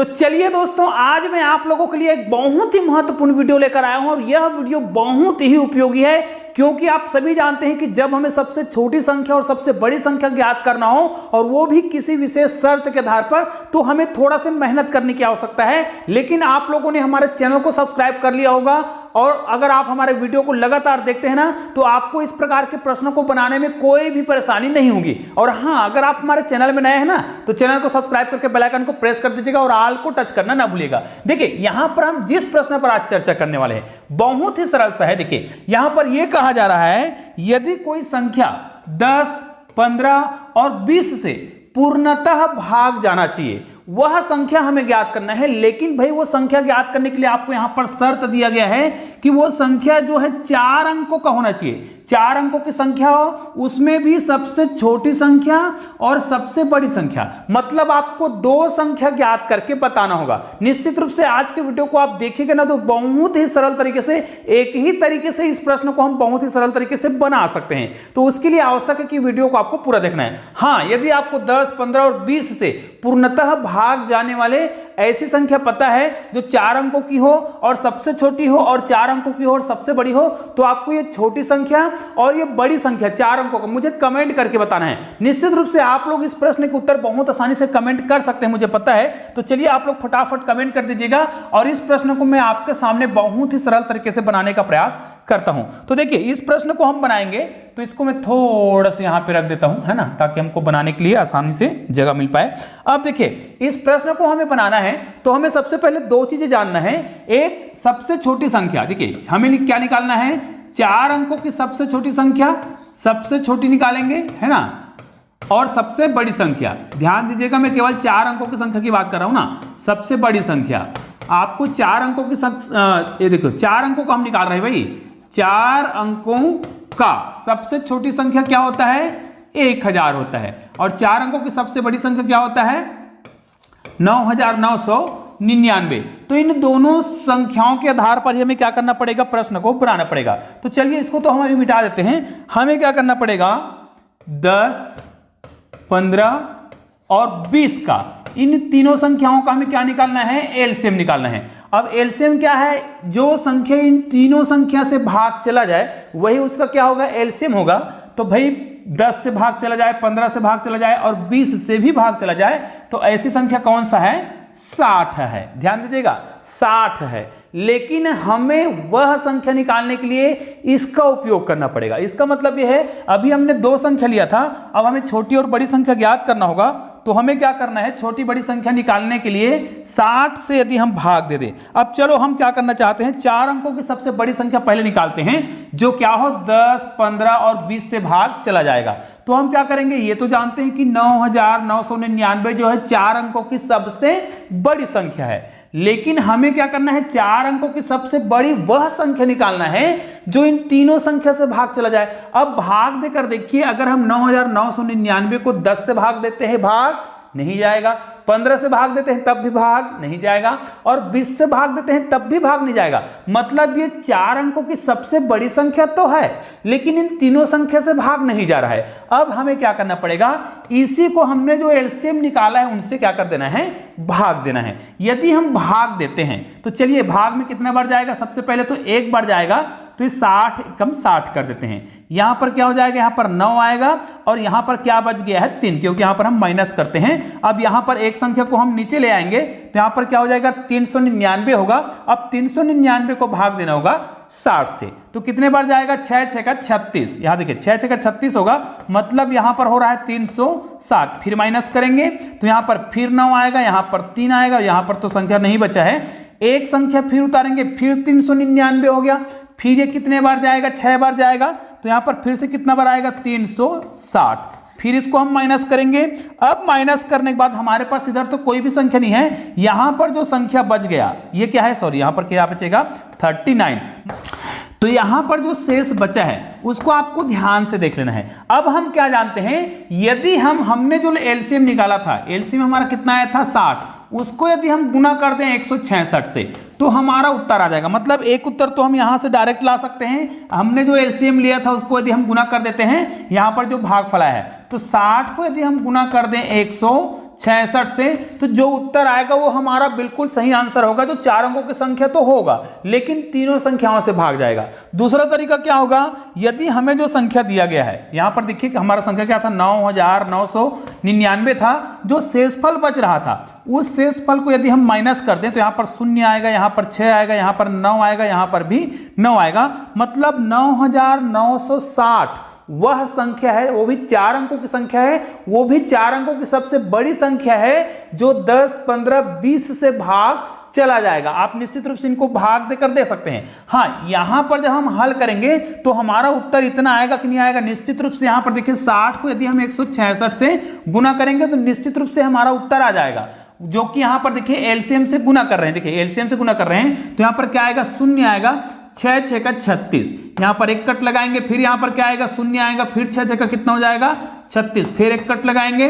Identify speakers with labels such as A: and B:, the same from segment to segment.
A: तो चलिए दोस्तों, आज मैं आप लोगों के लिए एक बहुत ही महत्वपूर्ण वीडियो लेकर आया हूं और यह वीडियो बहुत ही उपयोगी है, क्योंकि आप सभी जानते हैं कि जब हमें सबसे छोटी संख्या और सबसे बड़ी संख्या ज्ञात करना हो और वो भी किसी विशेष शर्त के आधार पर, तो हमें थोड़ा सा मेहनत करने की आवश्यकता है। लेकिन आप लोगों ने हमारे चैनल को सब्सक्राइब कर लिया होगा और अगर आप हमारे वीडियो को लगातार देखते हैं ना, तो आपको इस प्रकार के प्रश्नों को बनाने में कोई भी परेशानी नहीं होगी। और हाँ, अगर आप हमारे चैनल में नए हैं ना, तो चैनल को सब्सक्राइब करके बेल आइकन को प्रेस कर दीजिएगा और ऑल को टच करना ना भूलिएगा। देखिए, यहां पर हम जिस प्रश्न पर आज चर्चा करने वाले हैं बहुत ही सरल सा है। देखिए, यहां पर यह कहा जा रहा है, यदि कोई संख्या 10, 15 और 20 से पूर्णतः भाग जाना चाहिए, वह संख्या हमें ज्ञात करना है। लेकिन भाई, वो संख्या ज्ञात करने के लिए आपको यहां पर शर्त दिया गया है कि वो संख्या जो है 4 अंकों का होना चाहिए। 4 अंकों की संख्या हो, उसमें भी सबसे छोटी संख्या और सबसे बड़ी संख्या, मतलब आपको 2 संख्या ज्ञात करके बताना होगा। निश्चित रूप से आज के वीडियो को आप देखिएगा ना, तो बहुत ही सरल तरीके से, एक ही तरीके से इस प्रश्न को हम बहुत ही सरल तरीके से बना सकते हैं। तो उसके लिए आवश्यक है कि वीडियो को आपको पूरा देखना है। हाँ, यदि आपको 10, 15 और 20 से पूर्णतः भाग जाने वाले ऐसी संख्या पता है जो 4 अंकों की हो और सबसे छोटी हो और 4 अंकों की हो और सबसे बड़ी हो, तो आपको ये छोटी संख्या और ये बड़ी संख्या 4 अंकों का मुझे कमेंट करके बताना है। निश्चित रूप से आप लोग इस प्रश्न के उत्तर बहुत आसानी से कमेंट कर सकते हैं, मुझे पता है। तो चलिए, आप लोग फटाफट कमेंट कर दीजिएगा और इस प्रश्न को मैं आपके सामने बहुत ही सरल तरीके से बनाने का प्रयास करता हूं। तो देखिए, इस प्रश्न को हम बनाएंगे, तो इसको मैं थोड़ा सा यहां पे रख देता हूं, है ना, ताकि हमको बनाने के लिए आसानी से जगह मिल पाए। अब देखिए, इस प्रश्न को हमें बनाना है तो हमें सबसे पहले 2 चीजें जानना है। एक, सबसे छोटी संख्या। देखिए, हमें क्या निकालना है? 4 अंकों की सबसे छोटी संख्या, सबसे छोटी निकालेंगे, है ना, और सबसे बड़ी संख्या। ध्यान दीजिएगा, मैं केवल 4 अंकों की संख्या की बात कर रहा हूं ना। सबसे बड़ी संख्या आपको 4 अंकों की ये देखो, 4 अंकों का हम निकाल रहे हैं भाई। 4 अंकों का सबसे छोटी संख्या क्या होता है? 1000 होता है। और 4 अंकों की सबसे बड़ी संख्या क्या होता है? 9999। तो इन दोनों संख्याओं के आधार पर हमें क्या करना पड़ेगा? प्रश्न को बनाना पड़ेगा। तो चलिए, इसको तो हम अभी मिटा देते हैं। हमें क्या करना पड़ेगा? 10, 15 और 20 का, इन तीनों संख्याओं का हमें क्या निकालना है? एलसीएम निकालना है। अब एलसीएम क्या है? जो संख्या इन तीनों संख्या से भाग चला जाए वही उसका क्या होगा? एलसीएम होगा। तो भाई, 10 से भाग चला जाए, 15 से भाग चला जाए और 20 से भी भाग चला जाए, तो ऐसी संख्या कौन सा है? 60 है। ध्यान दीजिएगा, 60 है। लेकिन हमें वह संख्या निकालने के लिए इसका उपयोग करना पड़ेगा। इसका मतलब यह है, अभी हमने 2 संख्या लिया था, अब हमें छोटी और बड़ी संख्या ज्ञात करना होगा। तो हमें क्या करना है? छोटी बड़ी संख्या निकालने के लिए 60 से यदि हम भाग दे दें। अब चलो, हम क्या करना चाहते हैं? 4 अंकों की सबसे बड़ी संख्या पहले निकालते हैं, जो क्या हो? 10, 15 और 20 से भाग चला जाएगा। तो हम क्या करेंगे? ये तो जानते हैं कि 9999 जो है 4 अंकों की सबसे बड़ी संख्या है। लेकिन हमें क्या करना है? 4 अंकों की सबसे बड़ी वह संख्या निकालना है जो इन तीनों संख्या से भाग चला जाए। अब भाग देकर देखिए, अगर हम 9999 को 10 से भाग देते हैं, भाग नहीं जाएगा। 15 से भाग देते हैं, तब भी भाग नहीं जाएगा। और 20 से भाग देते हैं, तब भी भाग नहीं जाएगा। मतलब ये 4 अंकों की सबसे बड़ी संख्या तो है, लेकिन इन तीनों संख्या से भाग नहीं जा रहा है। अब हमें क्या करना पड़ेगा? इसी को हमने जो एलसीएम निकाला है उनसे क्या कर देना है? भाग देना है। यदि हम भाग देते हैं, तो चलिए, भाग में कितना बार जाएगा? सबसे पहले तो 1 बार जाएगा, तो 60 कम 60 कर देते हैं। यहां पर क्या हो जाएगा? यहां पर 9 आएगा और यहां पर क्या बच गया है? 3, क्योंकि यहां पर हम माइनस करते हैं। अब यहां पर एक संख्या को हम नीचे ले आएंगे, तो यहां पर क्या हो जाएगा? 399 होगा। अब 399 को भाग देना होगा 60 से, तो कितने बार जाएगा? 6 6 का 36। यहां देखिए, 6 6 का 36 होगा, मतलब यहां पर हो रहा है 360। फिर माइनस करेंगे तो यहां पर फिर 9 आएगा, यहां पर 3 आएगा, यहां पर तो संख्या नहीं बचा है। एक संख्या फिर उतारेंगे, फिर 399 हो गया। फिर ये कितने बार जाएगा? 6 बार जाएगा, तो यहां पर फिर से कितना बार आएगा? 360। फिर इसको हम माइनस करेंगे। अब माइनस करने के बाद हमारे पास इधर तो कोई भी संख्या नहीं है। यहां पर जो संख्या बच गया, ये क्या है? सॉरी, यहां पर क्या बचेगा? 39। तो यहां पर जो शेष बचा है उसको आपको ध्यान से देख लेना है। अब हम क्या जानते हैं? यदि हमने जो एलसीएम निकाला था, एलसीएम हमारा कितना आया था? 60। उसको यदि हम गुना कर दें 166 से, तो हमारा उत्तर आ जाएगा। मतलब एक उत्तर तो हम यहां से डायरेक्ट ला सकते हैं। हमने जो एलसीएम लिया था उसको यदि हम गुना कर देते हैं, यहां पर जो भागफल है, तो 60 को यदि हम गुना कर दें 166 से। तो जो उत्तर आएगा वो हमारा बिल्कुल सही आंसर होगा। जो 4 अंकों की संख्या तो होगा लेकिन तीनों संख्याओं से भाग जाएगा। दूसरा तरीका क्या होगा, यदि हमें जो संख्या दिया गया है, यहां पर देखिए कि हमारा संख्या क्या था, 9999 था, जो शेषफल बच रहा था उस शेषफल को यदि हम माइनस कर दें तो यहां पर 0 आएगा, यहां पर 6 आएगा, यहां पर 9 आएगा, यहां पर भी 9 आएगा। मतलब 9960 वह संख्या है, वो भी 4 अंकों की संख्या है, वो भी 4 अंकों की सबसे बड़ी संख्या है जो 10, 15, 20 से भाग चला जाएगा। आप निश्चित रूप से इनको भाग देकर दे सकते हैं। हाँ, यहां पर जब हम हल करेंगे तो हमारा उत्तर इतना आएगा कि नहीं आएगा, निश्चित रूप से यहां पर देखिए 60 को यदि हम 166 से गुना करेंगे तो निश्चित रूप से हमारा उत्तर आ जाएगा, जो कि यहां पर देखिए एलसीएम से गुना कर रहे हैं। देखिए एलसीएम से गुना कर रहे हैं तो यहां पर क्या आएगा, 0 आएगा, 6 6 का 36, यहां पर एक कट लगाएंगे, फिर यहां पर क्या आएगा, 0 आएगा, फिर 6 6 का कितना हो जाएगा, 36, फिर एक कट लगाएंगे,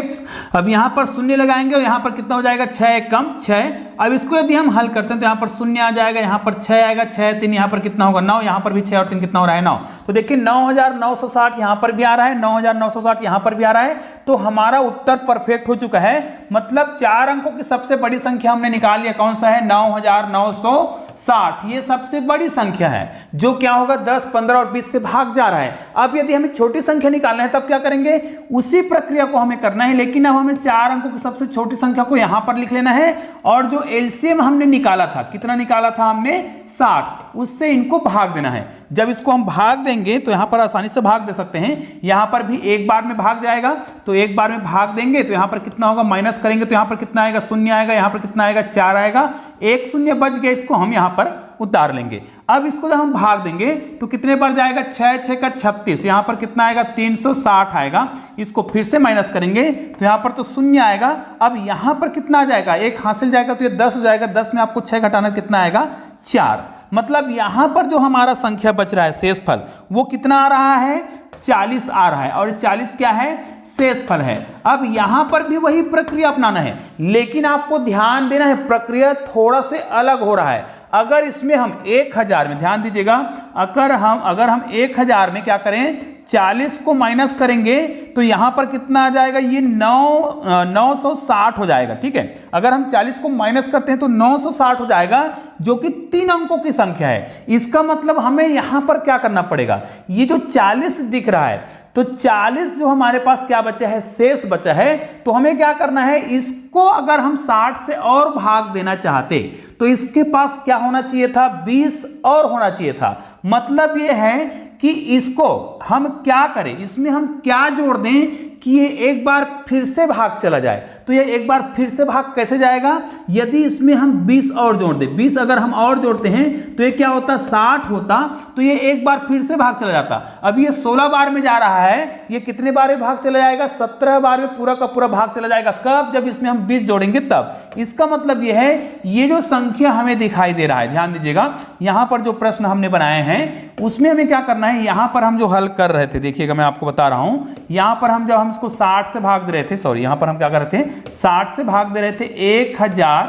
A: अब यहां पर 0 लगाएंगे और यहां पर कितना हो जाएगा, 6 1 कम 6। अब इसको यदि हम हल करते हैं तो यहां पर 0 आ जाएगा, यहां पर 6 आएगा, 6 3, यहां पर कितना होगा 9, यहां पर भी 6 और 3 कितना हो रहा है 9। तो देखिए 9960 यहां पर भी आ रहा है, 9960 यहां पर भी आ रहा है। तो हमारा उत्तर परफेक्ट हो चुका है। मतलब 4 अंकों की सबसे बड़ी संख्या हमने निकाल लिया, कौन सा है, 9960। ये सबसे बड़ी संख्या है जो क्या होगा, 10, 15 और 20 से भाग जा रहा है। अब यदि हमें छोटी संख्या निकालना है तब क्या करेंगे, उसी प्रक्रिया को हमें करना है, लेकिन अब हमें 4 अंकों की सबसे छोटी संख्या को यहां पर लिख लेना है और जो एलसीएम हमने निकाला था, कितना निकाला था हमने, 60, उससे इनको भाग देना है। जब इसको हम भाग देंगे तो यहां पर आसानी से भाग दे सकते हैं, यहां पर भी एक बार में भाग जाएगा, तो एक बार में भाग देंगे तो यहां पर कितना होगा, माइनस करेंगे तो यहां पर कितना आएगा, 0 आएगा, यहां पर कितना आएगा, 4 आएगा, एक 0 बच गया, इसको हम यहां पर उतार लेंगे। अब इसको जब हम भाग देंगे तो कितने बार जाएगा, 6 6 का 36, यहां पर कितना आएगा, 360 आएगा, इसको फिर से माइनस करेंगे तो यहां पर तो 0 आएगा। अब यहां पर कितना आ जाएगा, एक हासिल जाएगा तो ये 10 हो जाएगा, 10 में आपको 6 घटाना कितना आएगा, 4। मतलब यहां पर जो हमारा संख्या बच रहा है शेषफल, वो कितना आ रहा है, 40 आ रहा है, और 40 क्या है, शेषफल है। अब यहां पर भी वही प्रक्रिया अपनाना है, लेकिन आपको ध्यान देना है प्रक्रिया थोड़ा से अलग हो रहा है। अगर इसमें हम 1000 में, ध्यान दीजिएगा, अगर हम 1000 में क्या करें, 40 को माइनस करेंगे तो यहां पर कितना आ जाएगा, ये 960 हो जाएगा। ठीक है, अगर हम 40 को माइनस करते हैं तो 960 हो जाएगा, जो कि 3 अंकों की संख्या है। इसका मतलब हमें यहां पर क्या करना पड़ेगा, ये जो 40 दिख रहा है तो 40 जो हमारे पास क्या बचा है, शेष बचा है, तो हमें क्या करना है, इसको अगर हम 60 से और भाग देना चाहते तो इसके पास क्या होना चाहिए था, 20 और होना चाहिए था। मतलब ये है कि इसको हम क्या करें, इसमें हम क्या जोड़ दें कि ये एक बार फिर से भाग चला जाए। तो ये एक बार फिर से भाग कैसे जाएगा, यदि इसमें हम 20 और जोड़ दें, 20 अगर हम और जोड़ते हैं तो ये क्या होता, 60 होता, तो ये एक बार फिर से भाग चला जाता। अब ये 16 बार में जा रहा है, ये कितने बार में भाग चला जाएगा, 17 बार में पूरा का पूरा भाग चला जाएगा। कब, जब इसमें हम 20 जोड़ेंगे तब। इसका मतलब ये है, ये जो संख्या हमें दिखाई दे रहा है, ध्यान दीजिएगा, यहां पर जो प्रश्न हमने बनाए हैं उसमें हमें क्या करना है, यहां पर हम जो हल कर रहे थे, देखिएगा मैं आपको बता रहा हूं, यहां पर हम जब हम इसको 60 से भाग दे रहे थे, सॉरी यहां पर हम क्या कर रहे थे, 60 से भाग दे रहे थे 1000,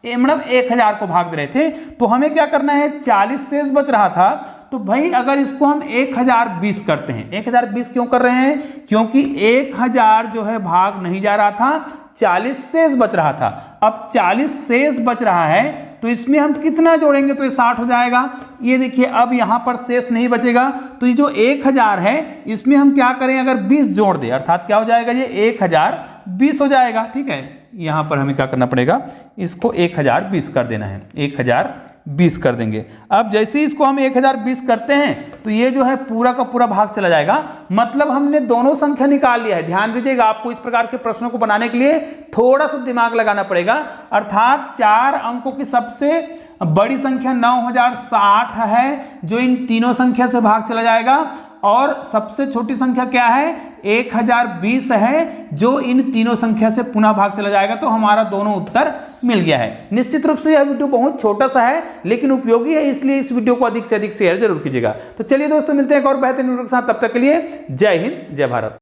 A: मतलब 1000 को भाग दे रहे थे, तो हमें क्या करना है, 40 शेष बच रहा था। तो भाई अगर इसको हम 1020 करते हैं, 1020 क्यों कर रहे हैं, क्योंकि 1000 जो है भाग नहीं जा रहा था, 40 शेष बच रहा था। अब 40 शेष बच रहा है तो इसमें हम कितना जोड़ेंगे तो ये 60 हो जाएगा। ये देखिए अब यहां पर शेष नहीं बचेगा, तो ये जो 1000 है इसमें हम क्या करें, अगर 20 जोड़ दें, अर्थात क्या हो जाएगा, ये 1020 हो जाएगा। ठीक है, यहां पर हमें क्या करना पड़ेगा, इसको 1020 कर देना है, 1020 कर देंगे। अब जैसे ही इसको हम 1020 करते हैं तो ये जो है पूरा का पूरा भाग चला जाएगा। मतलब हमने दोनों संख्या निकाल लिया है। ध्यान दीजिएगा, आपको इस प्रकार के प्रश्नों को बनाने के लिए थोड़ा सा दिमाग लगाना पड़ेगा। अर्थात 4 अंकों की सबसे बड़ी संख्या 9060 है, जो इन तीनों संख्या से भाग चला जाएगा, और सबसे छोटी संख्या क्या है, 1020 है, जो इन तीनों संख्या से पुनः भाग चला जाएगा। तो हमारा दोनों उत्तर मिल गया है। निश्चित रूप से यह वीडियो बहुत छोटा सा है लेकिन उपयोगी है, इसलिए इस वीडियो को अधिक से अधिक शेयर जरूर कीजिएगा। तो चलिए दोस्तों, मिलते हैं एक और बेहतरीन वीडियो के साथ, तब तक के लिए जय हिंद, जय भारत।